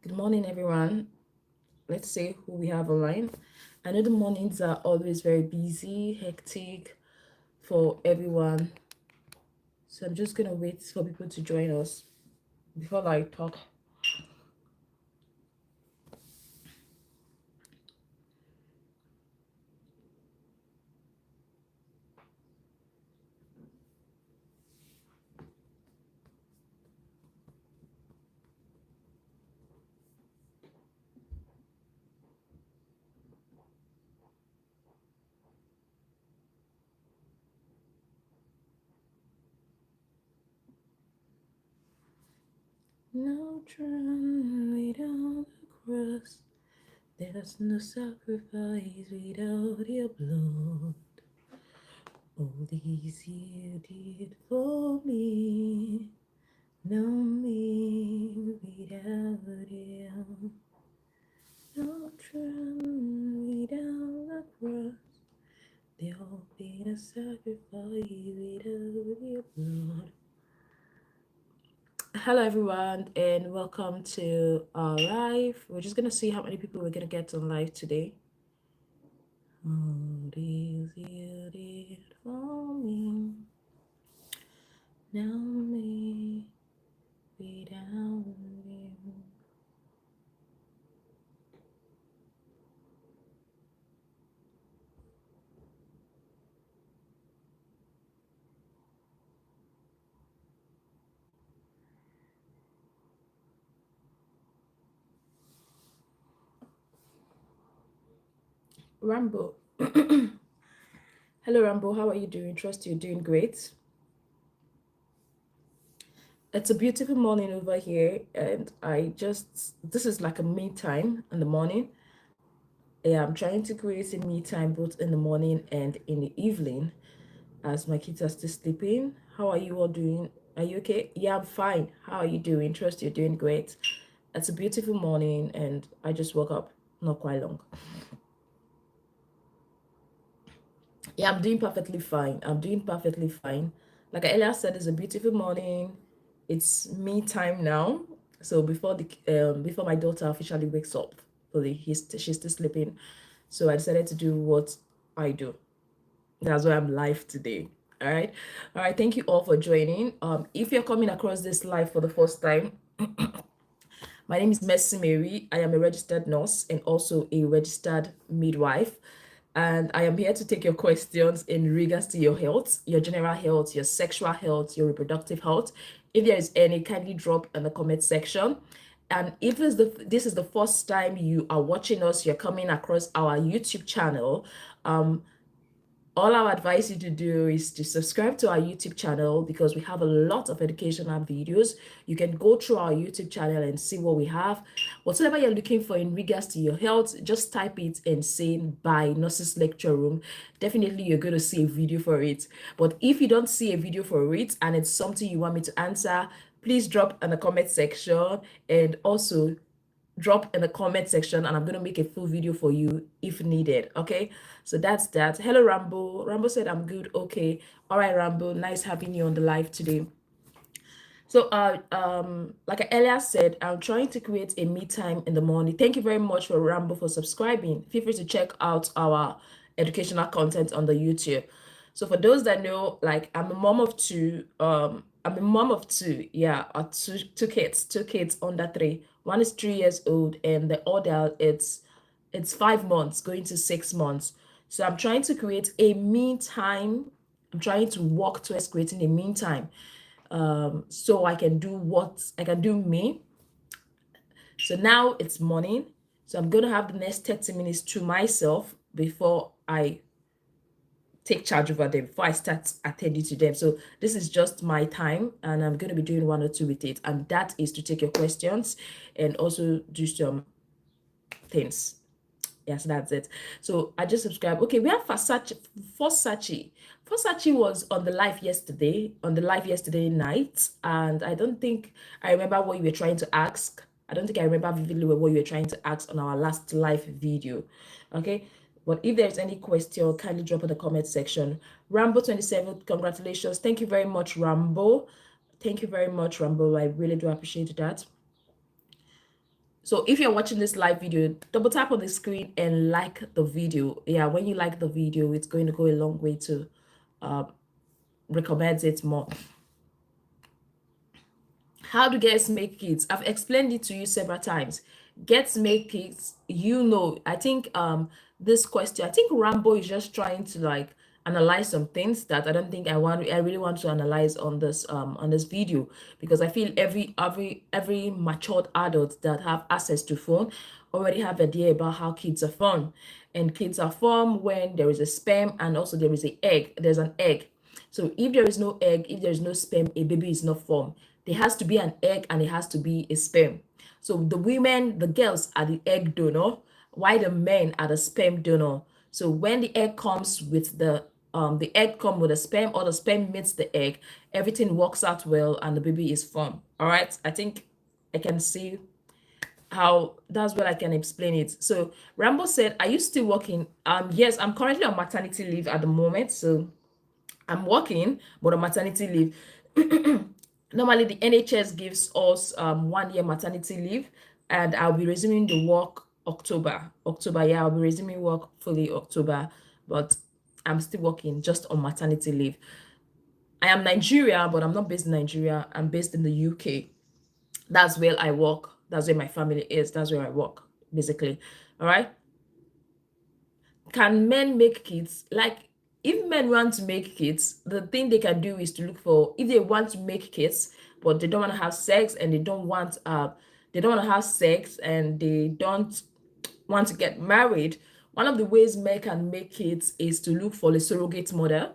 Good morning, everyone. Let's see who we have online. I know the mornings are always very busy, hectic for everyone. So I'm just gonna wait for people to join us before I talk. No throne without a cross. There's no sacrifice without your blood. All these you did for me. No me without you. No throne without a cross. There'll be a sacrifice without your blood. Hello, everyone, and welcome to our live. We're just gonna see how many people we're gonna get on live today. All these you did for me, now me without you. Rambo. Hello, Rambo. How are you doing? Trust you're doing great. It's a beautiful morning over here, and this is like a me time in the morning. Yeah, I'm trying to create a me time both in the morning and in the evening as my kids are still sleeping. How are you all doing? Are you okay? Yeah, I'm fine. How are you doing? Trust you're doing great. It's a beautiful morning, and I just woke up not quite long. Yeah, I'm doing perfectly fine. I'm doing perfectly fine. Like I earlier said, it's a beautiful morning. It's me time now. So before my daughter officially wakes up, fully, she's still sleeping. So I decided to do what I do. That's why I'm live today. All right. Thank you all for joining. If you're coming across this live for the first time, my name is Mercy Mary. I am a registered nurse and also a registered midwife. And I am here to take your questions in regards to your health, your general health, your sexual health, your reproductive health. If there is any, kindly drop in the comment section. And if this is the first time you are watching us, you're coming across our YouTube channel, all I advise you to do is to subscribe to our YouTube channel because we have a lot of educational videos. You can go through our YouTube channel and see what we have. Whatever you're looking for in regards to your health, just type it and say by Nurses Lecture Room. Definitely you're going to see a video for it. But if you don't see a video for it and it's something you want me to answer, please drop in the comment section and also drop in the comment section and I'm going to make a full video for you if needed. Okay, so that's that. Hello, Rambo. Rambo said I'm good. Okay, all right, Rambo, nice having you on the live today. So like I earlier said, I'm trying to create a me time in the morning. Thank you very much for Rambo for subscribing. Feel free to check out our educational content on the YouTube. So for those that know, like I'm a mom of two. I'm a mom of two. Yeah, two kids under three. One is 3 years old, and the other it's 5 months, going to 6 months. So I'm trying to create a me time. I'm trying to work towards creating a me time so I can do what I can do me. So now it's morning. So I'm going to have the next 30 minutes to myself before I take charge over them, before I start attending to them. So this is just my time and I'm going to be doing one or two with it. And that is to take your questions and also do some things. Yes, that's it. So I just subscribed. Okay, we have Fosachi. Fosachi was on the live yesterday night, and I don't think I remember what you were trying to ask. I don't think I remember vividly what you were trying to ask on our last live video. Okay, but if there's any question, kindly drop in the comment section. Rambo27, congratulations. Thank you very much, Rambo. Thank you very much, Rambo. I really do appreciate that. So if you're watching this live video, double tap on the screen and like the video. Yeah, when you like the video, it's going to go a long way to recommend it more. How do girls make kids? I've explained it to you several times. Girls make kids, I think this question, I think Rambo is just trying to like analyze some things that I don't think I really want to analyze on this video, because I feel every matured adult that have access to phone already have idea about how kids are formed. And kids are formed when there is a sperm and also there is a egg. There's an egg. So if there is no egg, if there is no sperm, a baby is not formed. There has to be an egg and it has to be a sperm. So the girls are the egg donor, while the men are the sperm donor. So when the egg comes with the egg come with a sperm, or the sperm meets the egg, everything works out well and the baby is formed. All right, I think I can see how that's what I can explain it. So Rambo said, "Are you still working?" Yes, I'm currently on maternity leave at the moment, so I'm working, but on maternity leave. Normally, the NHS gives us 1 year maternity leave, and I'll be resuming the work October. October, yeah, I'll be resuming work fully October, but I'm still working just on maternity leave. I am Nigeria, but I'm not based in Nigeria. I'm based in the UK. That's where I work. That's where my family is. That's where I work, basically. All right. Can men make kids? Like, if men want to make kids, the thing they can do is to look for, if they want to make kids but they don't want to have sex, and they don't want to have sex and they don't want to get married, one of the ways men can make kids is to look for a surrogate mother.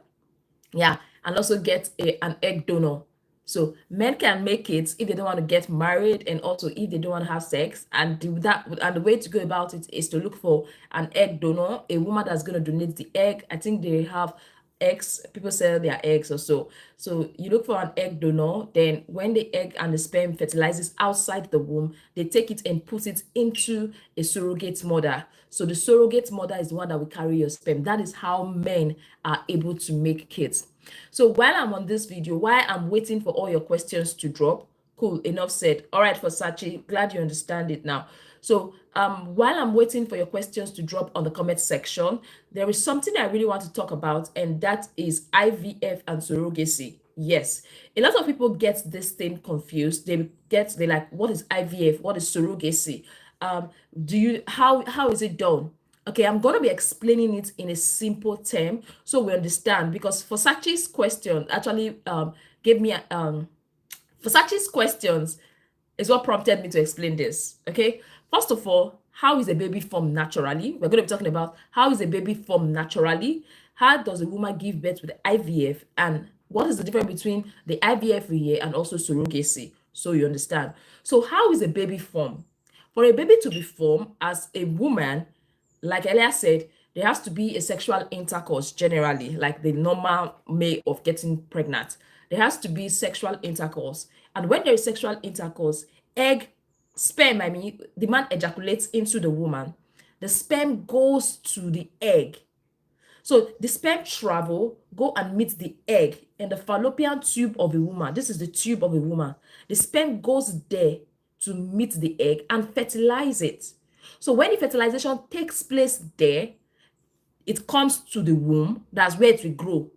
Yeah, and also get an egg donor. So men can make kids if they don't want to get married, and also if they don't want to have sex. And the way to go about it is to look for an egg donor, a woman that's going to donate the egg. I think they have eggs, people sell their eggs or so. So you look for an egg donor. Then when the egg and the sperm fertilizes outside the womb, they take it and put it into a surrogate mother. So the surrogate mother is the one that will carry your sperm. That is how men are able to make kids. So while I'm on this video, while I'm waiting for all your questions to drop, cool, enough said. All right, Versace, glad you understand it now. So while I'm waiting for your questions to drop on the comment section, there is something I really want to talk about, and that is IVF and surrogacy. Yes, a lot of people get this thing confused. They're like, what is IVF? What is surrogacy? How is it done? Okay, I'm going to be explaining it in a simple term so we understand, because Versace's question actually gave me Versace's questions is what prompted me to explain this. Okay, first of all, how is a baby formed naturally? We're going to be talking about how is a baby formed naturally, how does a woman give birth with IVF, and what is the difference between the IVF year and also surrogacy, so you understand. So how is a baby formed? For a baby to be formed as a woman, like Elia said, there has to be a sexual intercourse generally, like the normal way of getting pregnant. There has to be sexual intercourse. And when there is sexual intercourse, sperm, the man ejaculates into the woman. The sperm goes to the egg. So the sperm go and meet the egg in the fallopian tube of a woman. This is the tube of a woman. The sperm goes there to meet the egg and fertilize it. So when the fertilization takes place there, it comes to the womb. That's where it will grow,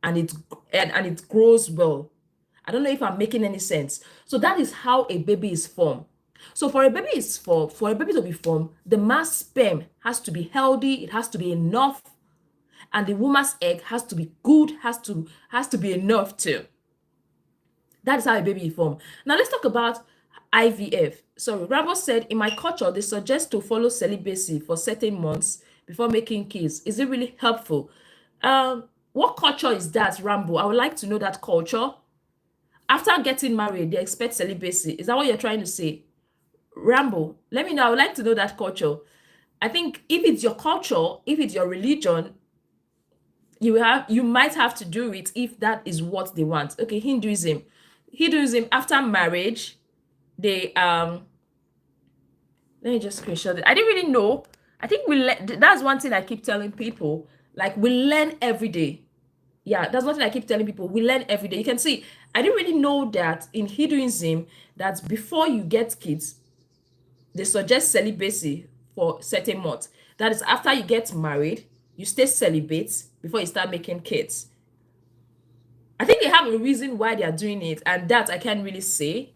and it grows well. I don't know if I'm making any sense. So that is how a baby is formed. So for a baby to be formed, the man's sperm has to be healthy. It has to be enough, and the woman's egg has to be good. Has to be enough too. That is how a baby is formed. Now let's talk about IVF. Sorry, Rambo said, in my culture, they suggest to follow celibacy for certain months before making kids. Is it really helpful? What culture is that, Rambo? I would like to know that culture. After getting married, they expect celibacy. Is that what you're trying to say? Rambo, let me know. I would like to know that culture. I think if it's your culture, if it's your religion, you might have to do it if that is what they want. Okay, Hinduism after marriage, they let me just screenshot it. I didn't really know. I think that's one thing I keep telling people, like, we learn every day. Yeah, that's one thing I keep telling people, we learn every day. You can see, I didn't really know that in Hinduism, that before you get kids, they suggest celibacy for certain months. That is, after you get married, you stay celibate before you start making kids. I think they have a reason why they are doing it, and that I can't really say.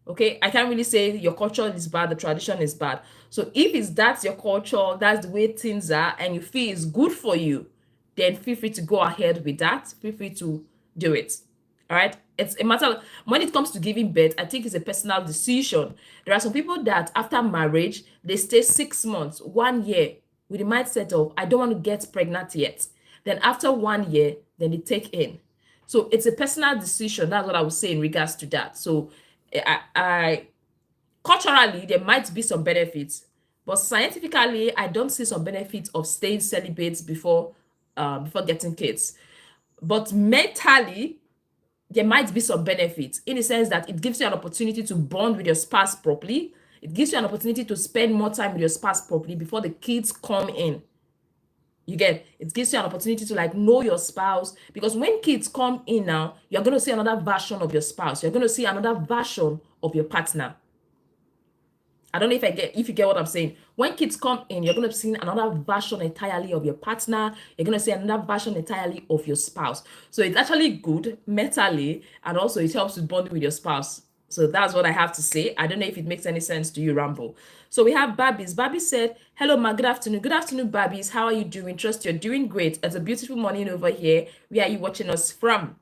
Okay, I can't really say your culture is bad, the tradition is bad. So if it's that's your culture, that's the way things are, and you feel it's good for you, then feel free to go ahead with that. Feel free to do it. All right. It's a matter of, when it comes to giving birth, I think it's a personal decision. There are some people that after marriage, they stay 6 months, 1 year with the mindset of, I don't want to get pregnant yet. Then after 1 year, then they take in. So it's a personal decision. That's what I would say in regards to that. So I culturally there might be some benefits, but scientifically I don't see some benefits of staying celibate before getting kids. But mentally, there might be some benefits in the sense that it gives you an opportunity to bond with your spouse properly. It gives you an opportunity to spend more time with your spouse properly before the kids come in. You get, it gives you an opportunity to like know your spouse, because when kids come in now, you're going to see another version of your spouse. You're going to see another version of your partner. I don't know if you get what I'm saying. When kids come in, you're going to see another version entirely of your partner. You're going to see another version entirely of your spouse. So it's actually good mentally, and also it helps with bonding with your spouse. So that's what I have to say. I don't know if it makes any sense to you, Rambo. So we have Babbies. Babby said, hello, ma, good afternoon. Good afternoon, Babbies. How are you doing? Trust you're doing great. It's a beautiful morning over here. Where are you watching us from?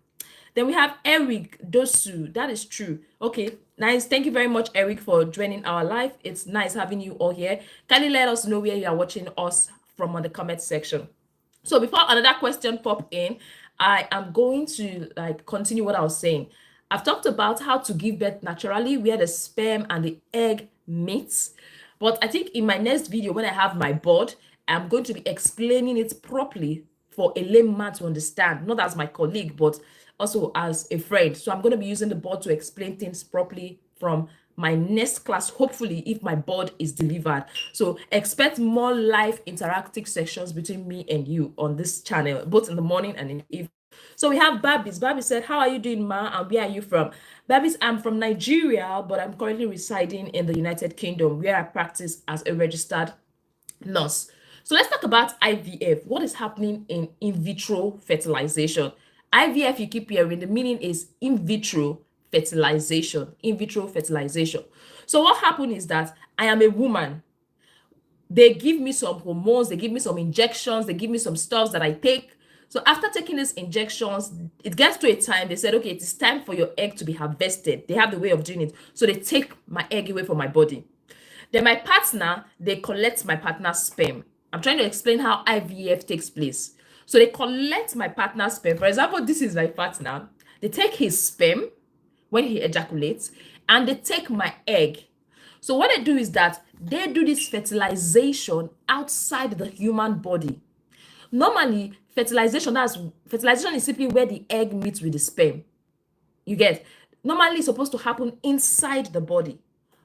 Then we have Eric Dosu. That is true. Okay, nice. Thank you very much, Eric, for joining our live. It's nice having you all here. Kindly let us know where you are watching us from on the comment section. So before another question pop in, I am going to like continue what I was saying. I've talked about how to give birth naturally, where the sperm and the egg meets. But I think in my next video, when I have my board, I'm going to be explaining it properly for a layman to understand, not as my colleague, but also as a friend. So I'm going to be using the board to explain things properly from my next class, hopefully, if my board is delivered. So expect more live interactive sections between me and you on this channel, both in the morning and in the evening. So we have Babbies. Babby said, how are you doing, ma? And where are you from? Babbies, I'm from Nigeria, but I'm currently residing in the United Kingdom, where I practice as a registered nurse. So let's talk about IVF. What is happening in vitro fertilization? IVF, you keep hearing, the meaning is in vitro fertilization. In vitro fertilization. So what happened is that I am a woman. They give me some hormones, they give me some injections, they give me some stuff that I take. So after taking these injections, it gets to a time, they said, okay, it is time for your egg to be harvested. They have the way of doing it. So they take my egg away from my body. Then my partner, they collect my partner's sperm. I'm trying to explain how IVF takes place. So they collect my partner's sperm. For example, this is my partner. They take his sperm when he ejaculates, and they take my egg. So what they do is that they do this fertilization outside the human body. Normally, fertilization is simply where the egg meets with the sperm. You get, normally it's supposed to happen inside the body.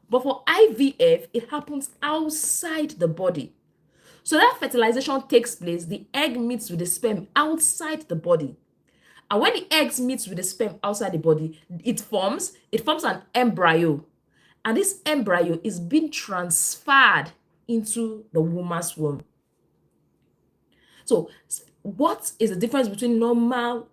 But for IVF, it happens outside the body. So that fertilization takes place, the egg meets with the sperm outside the body. And when the eggs meets with the sperm outside the body, it forms an embryo. And this embryo is being transferred into the woman's womb. So what is the difference between normal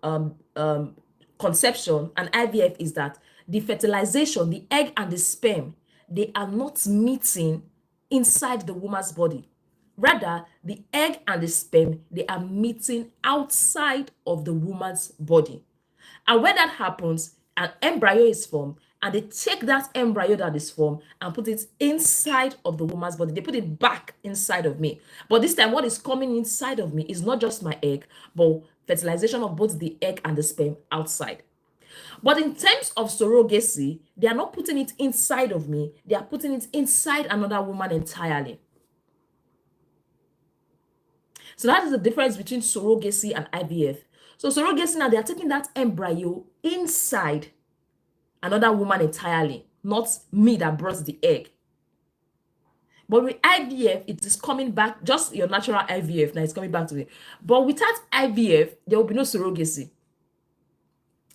conception and IVF is that the fertilization, the egg and the sperm, they are not meeting inside the woman's body. Rather, the egg and the sperm, they are meeting outside of the woman's body. And when that happens, an embryo is formed, and they take that embryo that is formed and put it inside of the woman's body. They put it back inside of me. But this time, what is coming inside of me is not just my egg, but fertilization of both the egg and the sperm outside. But in terms of surrogacy, they are not putting it inside of me. They are putting it inside another woman entirely. So that is the difference between surrogacy and IVF. So surrogacy, now they are taking that embryo inside another woman entirely, not me that brought the egg. But with IVF, it is coming back, just your natural IVF, now it's coming back to me. But without IVF, there will be no surrogacy.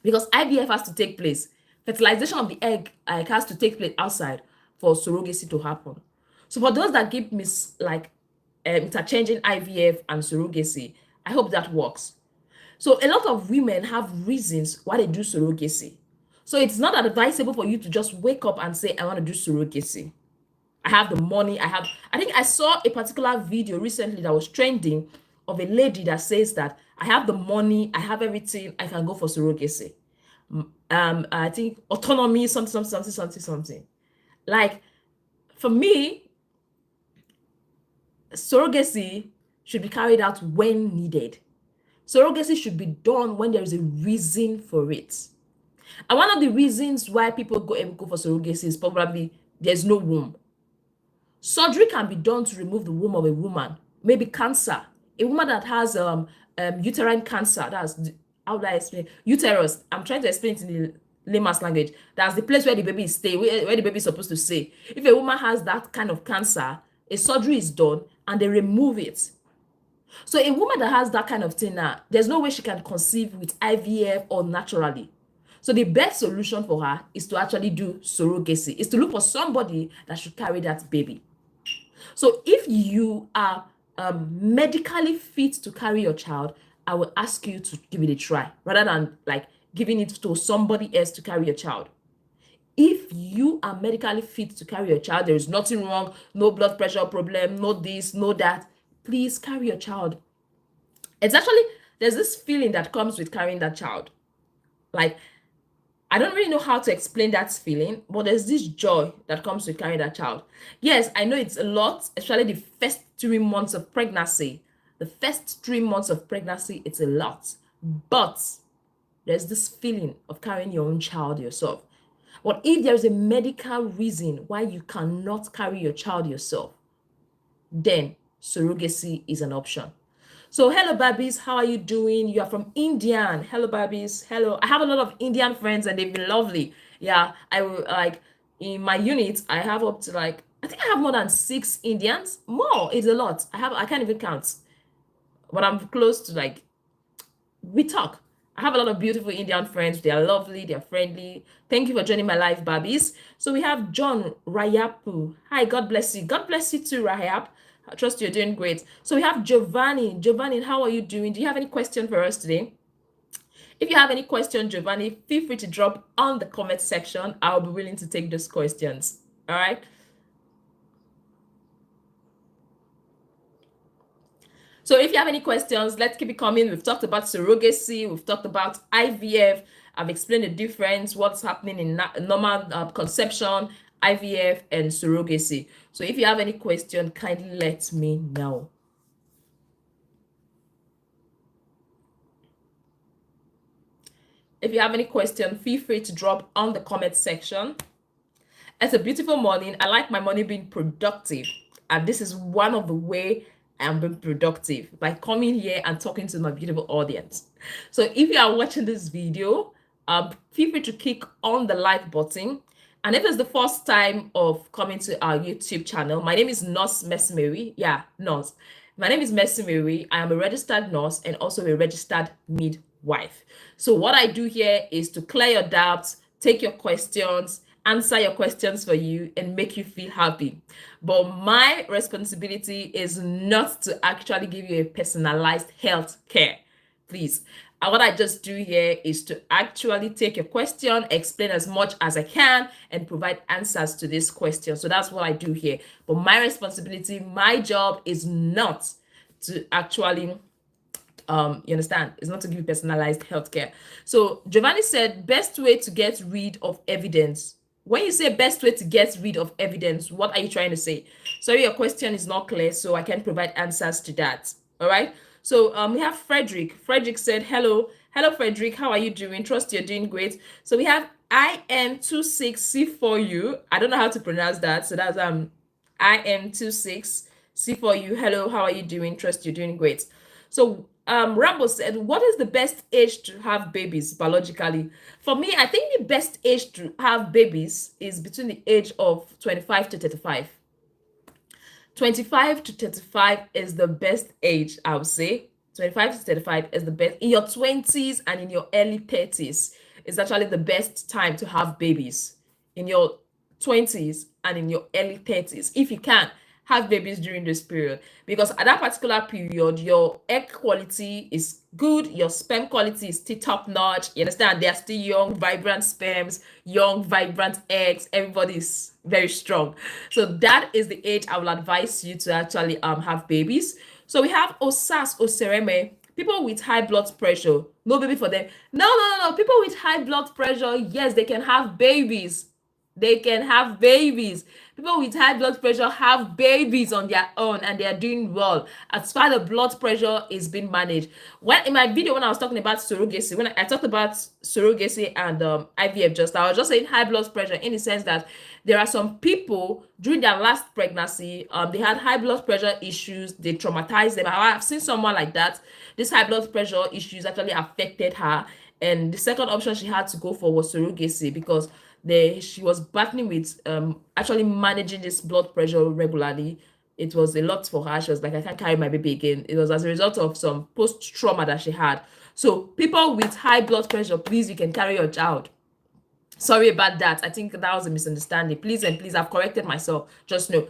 Because IVF has to take place. Fertilization of the egg has to take place outside for surrogacy to happen. So for those that give me interchanging IVF and surrogacy, I hope that works. So a lot of women have reasons why they do surrogacy. So it's not advisable for you to just wake up and say, I want to do surrogacy. I have the money. I think I saw a particular video recently that was trending of a lady that says that I have the money, I have everything, I can go for surrogacy. I think autonomy, something. Like for me, surrogacy should be carried out when needed. Surrogacy should be done when there is a reason for it. And one of the reasons why people go for surrogacy is probably there's no womb. Surgery can be done to remove the womb of a woman, maybe cancer. A woman that has uterine cancer, how do I explain? Uterus. I'm trying to explain it in the layman's language. That's the place where the baby is staying, where the baby is supposed to stay. If a woman has that kind of cancer, a surgery is done and they remove it. So a woman that has that kind of thing now, there's no way she can conceive with IVF or naturally. So the best solution for her is to actually do surrogacy, is to look for somebody that should carry that baby. So if you are medically fit to carry your child, I will ask you to give it a try rather than like giving it to somebody else to carry your child. If you are medically fit to carry your child, there is nothing wrong, no blood pressure problem, no this, no that, please carry your child. It's actually, there's this feeling that comes with carrying that child. Like, I don't really know how to explain that feeling, but there's this joy that comes with carrying that child. Yes, I know it's a lot, especially the first 3 months of pregnancy. The first 3 months of pregnancy, it's a lot. But there's this feeling of carrying your own child yourself. But if there's a medical reason why you cannot carry your child yourself, then surrogacy is an option. So hello Barbies, how are you doing? You are from Indian. Hello Barbies. Hello. I have a lot of Indian friends and they've been lovely. Yeah, I will like in my unit, I have up to like I think I have more than 6 Indians. More, it's a lot. I can't even count. But I'm close to like we talk. I have a lot of beautiful Indian friends. They are lovely, they're friendly. Thank you for joining my live, Barbies. So we have John Rayapu. Hi, God bless you. God bless you too, Rayap. I trust you're doing great. So we have Giovanni. Giovanni, how are you doing? Do you have any question for us today? If you have any question, Giovanni, feel free to drop on the comment section. I'll be willing to take those questions. All right. So if you have any questions, let's keep it coming. We've talked about surrogacy. We've talked about IVF. I've explained the difference, what's happening in normal conception, IVF, and surrogacy. So if you have any question, kindly let me know. If you have any question, feel free to drop on the comment section. It's a beautiful morning. I like my morning being productive. And this is one of the way I'm being productive by coming here and talking to my beautiful audience. So if you are watching this video, feel free to click on the like button. And if it's the first time of coming to our YouTube channel, my name is Nurse Messimary. Yeah, Nurse. My name is Messimary. I am a registered nurse and also a registered midwife. So what I do here is to clear your doubts, take your questions, answer your questions for you, and make you feel happy. But my responsibility is not to actually give you a personalized health care. Please. And what I just do here is to actually take your question, explain as much as I can, and provide answers to this question. So that's what I do here. But my responsibility, my job is not to actually you understand, it's not to give you personalized healthcare. So Giovanni said best way to get rid of evidence. When you say best way to get rid of evidence, what are you trying to say? Sorry, your question is not clear, so I can provide answers to that. All right. So we have Frederick. Frederick said, hello. Hello, Frederick. How are you doing? Trust you're doing great. So we have IM26C4U. I don't know how to pronounce that. So that's IM26C4U. Hello, how are you doing? Trust you're doing great. So Rambo said, what is the best age to have babies biologically? For me, I think the best age to have babies is between the age of 25 to 35. 25 to 35 is the best age, I would say. 25 to 35 is the best. In your 20s and in your early 30s is actually the best time to have babies. In your 20s and in your early 30s, if you can. have babies during this period, because at that particular period your egg quality is good, your sperm quality is still top notch. You understand? They are still young, vibrant sperms, young, vibrant eggs. Everybody is very strong. So that is the age I will advise you to actually have babies. So we have Osas Osereme. People with high blood pressure, no baby for them. No, no, no, no. People with high blood pressure, yes, they can have babies. They can have babies. People with high blood pressure have babies on their own and they are doing well as far as the blood pressure is being managed. When in my video, when I was talking about surrogacy, when I talked about surrogacy and IVF, I was just saying high blood pressure in the sense that there are some people during their last pregnancy, they had high blood pressure issues, they traumatized them. I've seen someone like that. This high blood pressure issues actually affected her, and the second option she had to go for was surrogacy, because she was battling with actually managing this blood pressure regularly. It was a lot for her. She was like, I can't carry my baby again. It was as a result of some post trauma that she had. So people with high blood pressure, please, you can carry your child. Sorry about that. I think that was a misunderstanding. Please and please, I've corrected myself. Just know.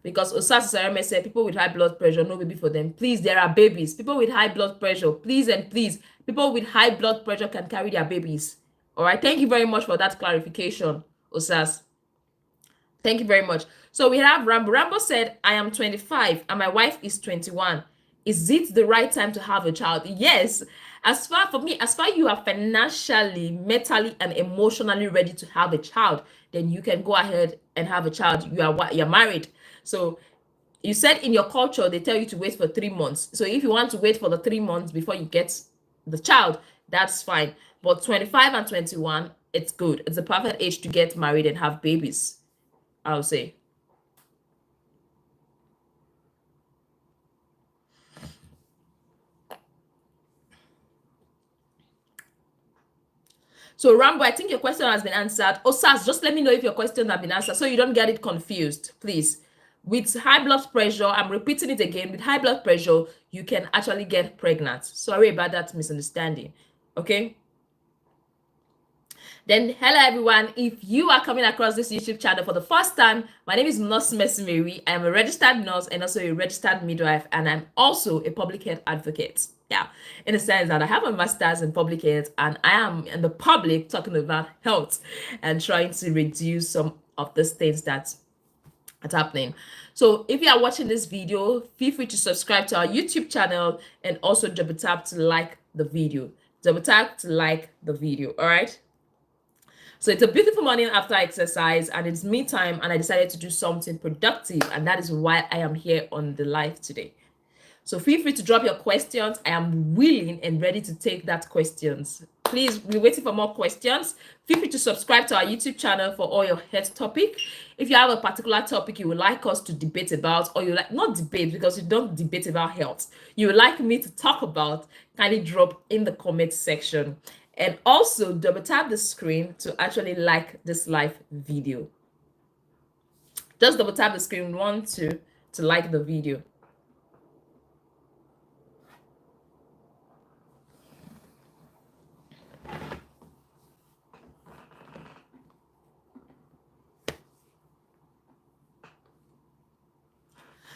Because Osas Sarame said people with high blood pressure, no baby for them. Please, there are babies. People with high blood pressure, please and please, people with high blood pressure can carry their babies. All right. Thank you very much for that clarification, Osas. Thank you very much. So we have Rambo. Rambo said, I am 25 and my wife is 21. Is it the right time to have a child? Yes. As far for me, as far you are financially, mentally, and emotionally ready to have a child, then you can go ahead and have a child. You're married. So you said in your culture they tell you to wait for 3 months. So if you want to wait for the 3 months before you get the child, that's fine. But 25 and 21, it's good. It's a perfect age to get married and have babies, I'll say. So Rambo, I think your question has been answered. Osas, just let me know if your question has been answered so you don't get it confused, please. With high blood pressure, I'm repeating it again, with high blood pressure, you can actually get pregnant. Sorry about that misunderstanding, okay? Then, hello everyone. If you are coming across this YouTube channel for the first time, my name is Nurse Mercy Mary. I am a registered nurse and also a registered midwife, and I'm also a public health advocate. Yeah, in the sense that I have a master's in public health and I am in the public talking about health and trying to reduce some of these things that's happening. So if you are watching this video, feel free to subscribe to our YouTube channel and also double tap to like the video. Double tap to like the video, all right? So it's a beautiful morning after exercise and it's me time, and I decided to do something productive, and that is why I am here on the live today. So feel free to drop your questions. I am willing and ready to take that questions. Please, we're waiting for more questions. Feel free to subscribe to our YouTube channel for all your health topic. If you have a particular topic you would like us to debate about, or you like, not debate because you don't debate about health, you would like me to talk about, kindly drop in the comment section. And also double tap the screen to actually like this live video. Just double tap the screen to like the video.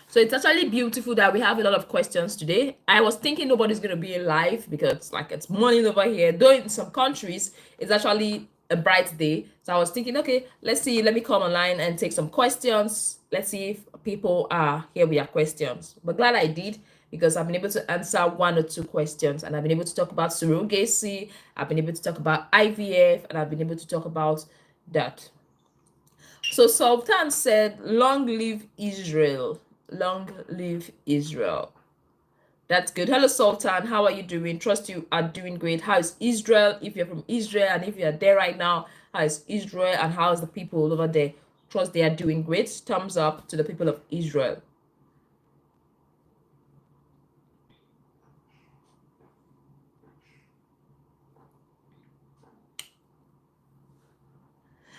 So it's actually beautiful that we have a lot of questions today. I was thinking nobody's going to be live because like it's morning over here. Though in some countries, it's actually a bright day. So I was thinking, okay, let's see. Let me come online and take some questions. Let's see if people are here with their questions. But glad I did, because I've been able to answer 1 or 2 questions. And I've been able to talk about surrogacy. I've been able to talk about IVF. And I've been able to talk about that. So Sultan said, long live Israel. Long live Israel. That's good. Hello Sultan, how are you doing? Trust you are doing great. How is Israel? If you're from Israel and if you're there right now, how is Israel and how is the people over there? Trust they are doing great. Thumbs up to the people of Israel.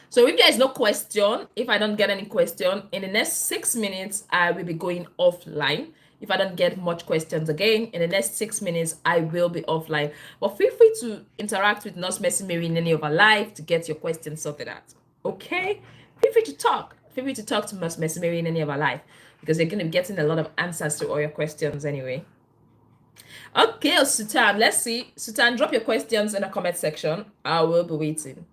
So if there is no question, if I don't get any question, in the next 6 minutes, I will be going offline. If I don't get much questions again, in the next 6 minutes, I will be offline. But feel free to interact with Nurse Mercy Mary in any of our live to get your questions sorted out. Okay? Feel free to talk. feel free to talk to Miss Mary in any of our life, because you're going to be getting a lot of answers to all your questions anyway. Okay, Sultan, let's see. Sultan, drop your questions in the comment section. I will be waiting.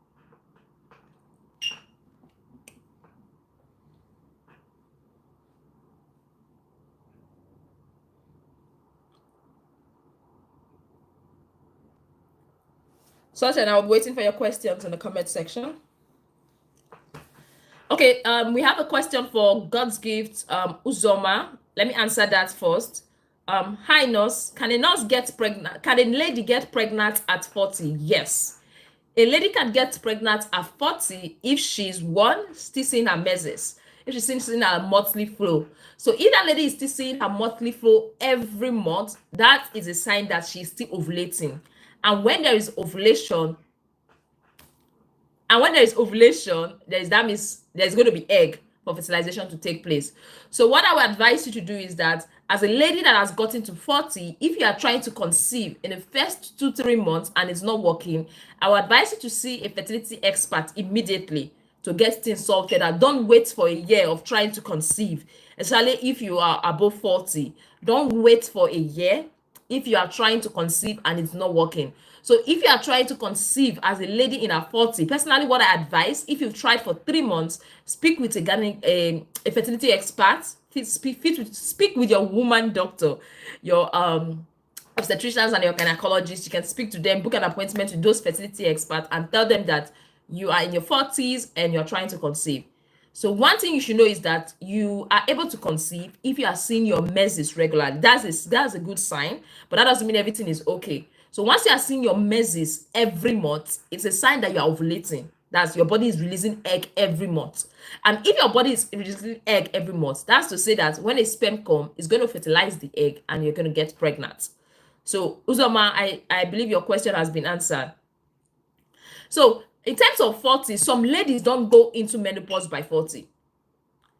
Sultan, I'll be waiting for your questions in the comment section. Okay, we have a question for God's gift, Uzoma. Let me answer that first. Hi, nurse. Can a nurse get pregnant? Can a lady get pregnant at 40? Yes. A lady can get pregnant at 40 if she's still seeing her menses, if she's still seeing her monthly flow. So if that lady is still seeing her monthly flow every month, that is a sign that she's still ovulating. And when there is ovulation, that means there's going to be egg for fertilization to take place. So what I would advise you to do is that, as a lady that has gotten to 40, if you are trying to conceive in the first 2-3 months and it's not working, I would advise you to see a fertility expert immediately to get things sorted out. Don't wait for a year of trying to conceive, especially if you are above 40. Don't wait for a year if you are trying to conceive and it's not working. So if you are trying to conceive as a lady in her 40, personally, what I advise, if you've tried for 3 months, speak with a fertility expert. Speak with your woman doctor, your obstetricians and your gynecologist. You can speak to them, book an appointment with those fertility experts, and tell them that you are in your 40s and you're trying to conceive. So one thing you should know is that you are able to conceive if you are seeing your menses regularly. That's a good sign, but that doesn't mean everything is okay. So once you are seeing your menses every month, it's a sign that you are ovulating. That's your body is releasing egg every month. And if your body is releasing egg every month, that's to say that when a sperm comes, it's going to fertilize the egg and you're going to get pregnant. So Uzoma, I believe your question has been answered. So in terms of 40, some ladies don't go into menopause by 40.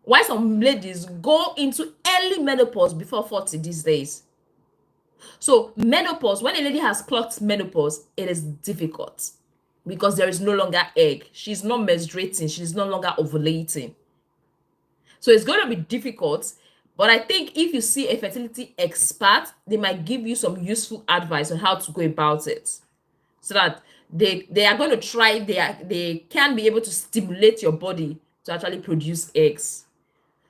Why some ladies go into early menopause before 40 these days? So menopause, when a lady has clocked menopause, it is difficult because there is no longer egg. She's not menstruating. She's no longer ovulating. So it's going to be difficult. But I think if you see a fertility expert, they might give you some useful advice on how to go about it, so that they are going to try, they can be able to stimulate your body to actually produce eggs.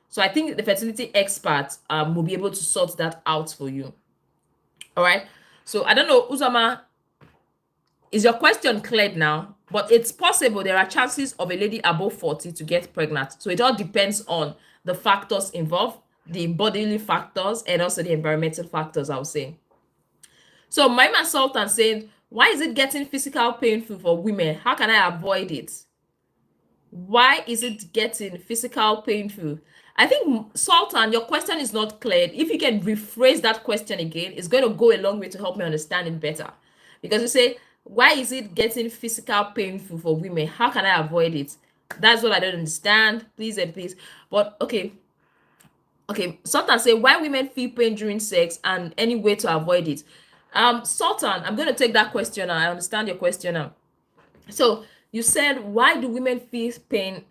So I think the fertility expert will be able to sort that out for you. All right. So I don't know, Uzama, is your question cleared now? But it's possible there are chances of a lady above 40 to get pregnant. So it all depends on the factors involved, the bodily factors, and also the environmental factors, I would say. So Maima Sultan saying, why is it getting physical painful for women? How can I avoid it? Why is it getting physical painful? I think, Sultan, your question is not clear. If you can rephrase that question again, it's going to go a long way to help me understand it better. Because you say, why is it getting physical painful for women? How can I avoid it? That's what I don't understand. Please and please. But okay. Okay, Sultan say, why women feel pain during sex and any way to avoid it? Sultan, I'm going to take that question now. I understand your question now. So you said, why do women feel pain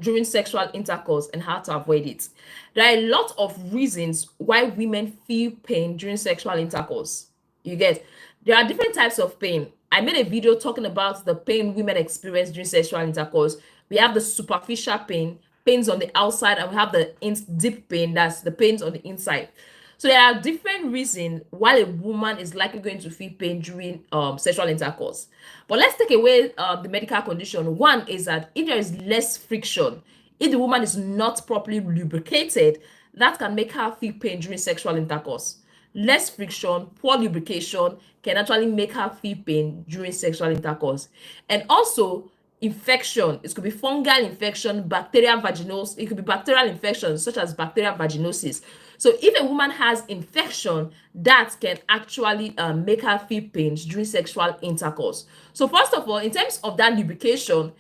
during sexual intercourse and how to avoid it? There are a lot of reasons why women feel pain during sexual intercourse. You get, there are different types of pain. I made a video talking about the pain women experience during sexual intercourse. We have the superficial pain, pains on the outside, and we have the deep pain, that's the pains on the inside. So there are different reasons why a woman is likely going to feel pain during sexual intercourse. But let's take away the medical condition. One is that if there is less friction, if the woman is not properly lubricated, that can make her feel pain during sexual intercourse. Less friction, poor lubrication can actually make her feel pain during sexual intercourse. And also, infection. It could be fungal infection, bacterial vaginos. It could be bacterial infections such as bacterial vaginosis. So if a woman has infection, that can actually make her feel pains during sexual intercourse. So first of all, in terms of that lubrication,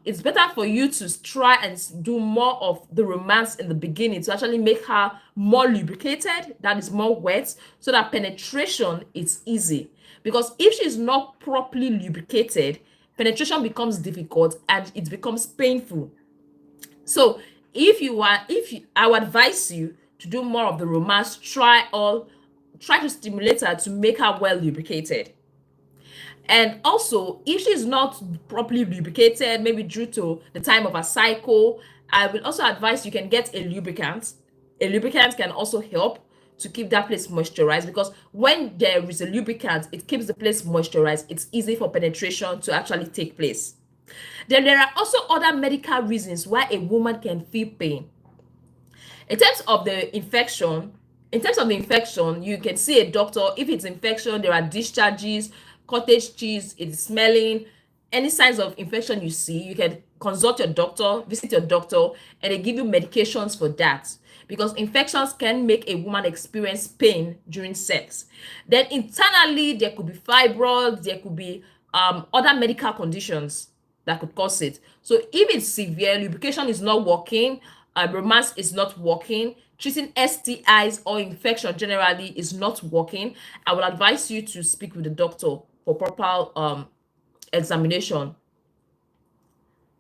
it's better for you to try and do more of the romance in the beginning to actually make her more lubricated, that is more wet, so that penetration is easy. Because if she's not properly lubricated, penetration becomes difficult and it becomes painful. So I would advise you to do more of the romance, try to stimulate her to make her well lubricated. And also, if she's not properly lubricated, maybe due to the time of her cycle, I will also advise you can get a lubricant. A lubricant can also help to keep that place moisturized, because when there is a lubricant, it keeps the place moisturized. It's easy for penetration to actually take place. Then there are also other medical reasons why a woman can feel pain. In terms of the infection, you can see a doctor. If it's infection, there are discharges, cottage cheese, it's smelling. Any signs of infection you see, you can consult your doctor, visit your doctor, and they give you medications for that. Because infections can make a woman experience pain during sex. Then internally, there could be fibroids, there could be other medical conditions that could cause it. So if it's severe, lubrication is not working, romance is not working, treating STIs or infection generally is not working, I will advise you to speak with the doctor for proper examination.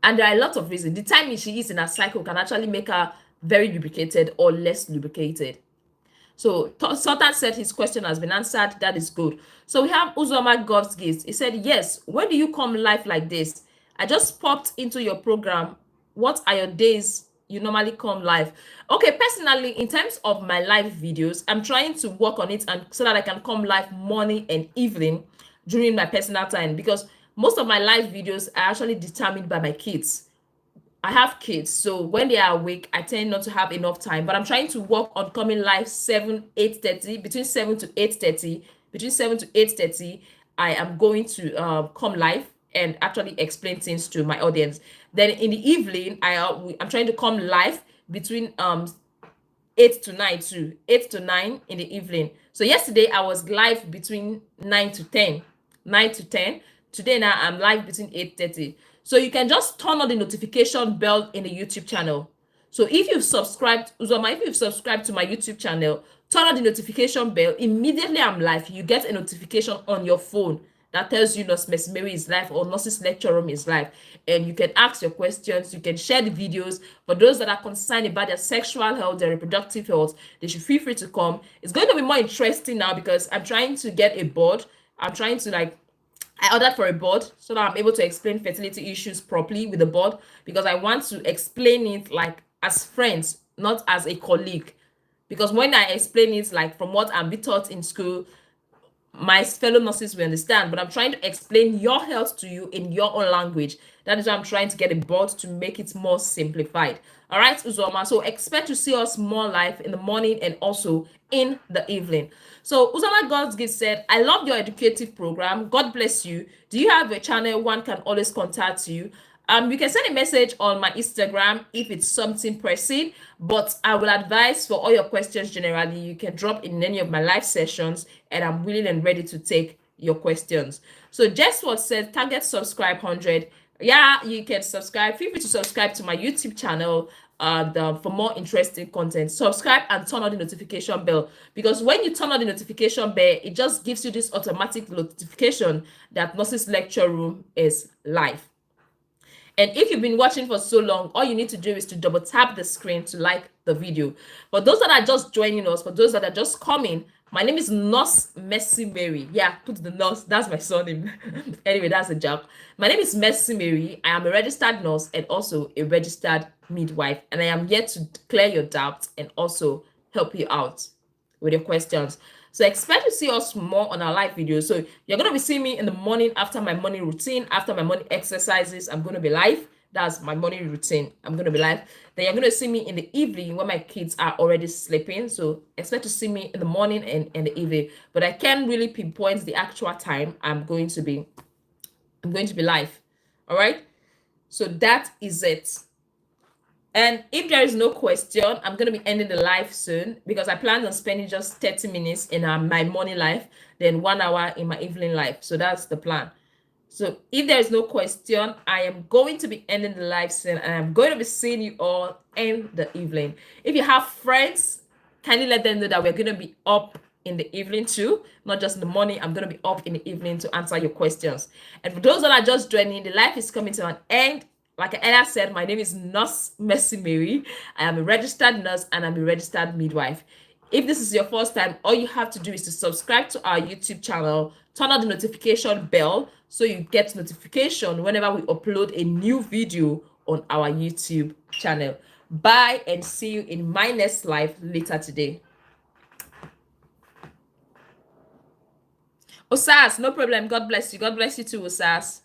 And there are a lot of reasons. The time she is in her cycle can actually make her very lubricated or less lubricated. So Sultan said his question has been answered. That is good. So we have Uzoma God's Gift. He said, yes, when do you come live like this? I just popped into your program. What are your days you normally come live? Okay, personally, in terms of my live videos, I'm trying to work on it and so that I can come live morning and evening during my personal time, because most of my live videos are actually determined by my kids. I have kids, so when they are awake, I tend not to have enough time. But I'm trying to work on coming live 8:30, between 7 to 8:30. Between 7 to 8:30, I am going to come live and actually explain things to my audience. Then in the evening, I'm trying to come live between 8 to 9 too. 8 to 9 in the evening. So yesterday I was live between 9 to 10. 9 to 10. Today now I'm live between 8:30. So you can just turn on the notification bell in the YouTube channel. So if you've subscribed, Uzoma, if you've subscribed to my YouTube channel, turn on the notification bell. Immediately I'm live, you get a notification on your phone that tells you Nurse Miss Mary is live or Nurse's Lecture Room is live. And you can ask your questions, you can share the videos. For those that are concerned about their sexual health, their reproductive health, they should feel free to come. It's going to be more interesting now because I'm trying to get a board. I'm trying to I ordered for a board so that I'm able to explain fertility issues properly with the board, because I want to explain it like as friends, not as a colleague. Because when I explain it like from what I'm being taught in school, my fellow nurses will understand, but I'm trying to explain your health to you in your own language. That is why I'm trying to get a board to make it more simplified. All right, Uzoma. So expect to see us more live in the morning and also in the evening. So Uzoma God's Gift said, I love your educative program. God bless you. Do you have a channel one can always contact you? You can send a message on my Instagram if it's something pressing, but I will advise for all your questions generally, you can drop in any of my live sessions and I'm willing and ready to take your questions. So just what said, target subscribe 100. Yeah, you can subscribe. Feel free to subscribe to my YouTube channel for more interesting content. Subscribe and turn on the notification bell, because when you turn on the notification bell, it just gives you this automatic notification that Nurse's Lecture Room is live. And if you've been watching for so long, all you need to do is to double tap the screen to like the video. For those that are just joining us, for those that are just coming, my name is Nurse Mercy Mary. Yeah, put the nurse, that's my surname. Anyway, that's a joke. My name is Mercy Mary. I am a registered nurse and also a registered midwife. And I am here to clear your doubts and also help you out with your questions. So expect to see us more on our live videos. So you're going to be seeing me in the morning after my morning routine, after my morning exercises. I'm going to be live. That's my morning routine. I'm going to be live. Then you're going to see me in the evening when my kids are already sleeping. So expect to see me in the morning and in the evening. But I can't really pinpoint the actual time I'm going to be live. All right. So that is it. And if there is no question, I'm going to be ending the live soon, because I plan on spending just 30 minutes in my morning live, then 1 hour in my evening live. So that's the plan. So if there is no question, I am going to be ending the live soon, and I'm going to be seeing you all in the evening. If you have friends, kindly let them know that we're going to be up in the evening too, not just in the morning. I'm going to be up in the evening to answer your questions. And for those that are just joining, the live is coming to an end. like Ella said, my name is Nurse Mercy Mary. I am a registered nurse and I'm a registered midwife. If this is your first time, all you have to do is to subscribe to our YouTube channel, turn on the notification bell so you get notification whenever we upload a new video on our YouTube channel. Bye and see you in my next live later today. Osas, no problem. God bless you. God bless you too, Osas.